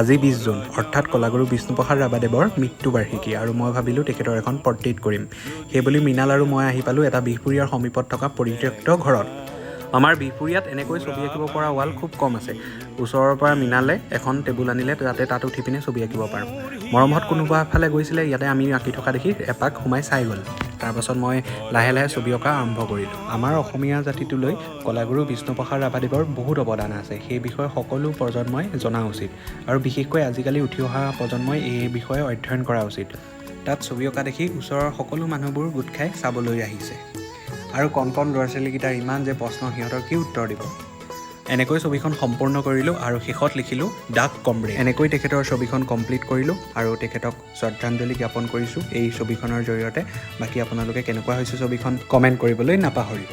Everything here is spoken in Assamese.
আজি 20 জুন অৰ্থাৎ কলাগুৰু বিষ্ণুপ্ৰসাদ ৰাভাদেৱৰ মৃত্যুবাৰ্ষিকী আৰু মই ভাবিলোঁ তেখেতৰ এখন পৰ্ট্ৰেইট কৰিম। সেইবুলি মৃণাল আৰু মই আহি পালোঁ এটা বিহপুৰীয়াৰ সমীপত থকা পৰিত্যক্ত ঘৰত। আমাৰ বিহপুৰীয়াত এনেকৈ ছবি আঁকিব পৰা ৱাল খুব কম আছে। ওচৰৰ পৰা মৃণালে এখন টেবুল আনিলে যাতে তাত উঠি পিনে ছবি আঁকিব পাৰোঁ। মৰমত কোনোবা ফালে গৈছিলে, ইয়াতে আমি আঁকি থকা দেখি এপাক সোমাই চাই গ'ল। তাৰপাছত মই লাহে লাহে ছবি অঁকা আৰম্ভ কৰিলোঁ। আমাৰ অসমীয়া জাতিটোলৈ কলাগুৰু বিষ্ণুপ্ৰসাদ ৰাভাদেৱৰ বহুত অৱদান আছে। সেই বিষয়ে সকলো প্ৰজন্মই জনা উচিত আৰু বিশেষকৈ আজিকালি উঠি অহা প্ৰজন্মই এই বিষয়ে অধ্যয়ন কৰা উচিত। তাত ছবি অঁকা দেখি ওচৰৰ সকলো মানুহবোৰ গোট খাই চাবলৈ আহিছে। আৰু কণ কণ ল'ৰা ছোৱালীকেইটাৰ ইমান যে প্ৰশ্ন, সিহঁতৰ কি উত্তৰ দিব। এনেকৈ ছবিখন সম্পূৰ্ণ কৰিলোঁ আৰু শেষত লিখিলোঁ ডাক কমৰেড। এনেকৈ তেখেতৰ ছবিখন কমপ্লিট কৰিলোঁ আৰু তেখেতক শ্ৰদ্ধাঞ্জলি জ্ঞাপন কৰিছোঁ এই ছবিখনৰ জৰিয়তে। বাকী আপোনালোকে কেনেকুৱা হৈছে ছবিখন কমেণ্ট কৰিবলৈ নাপাহৰিব।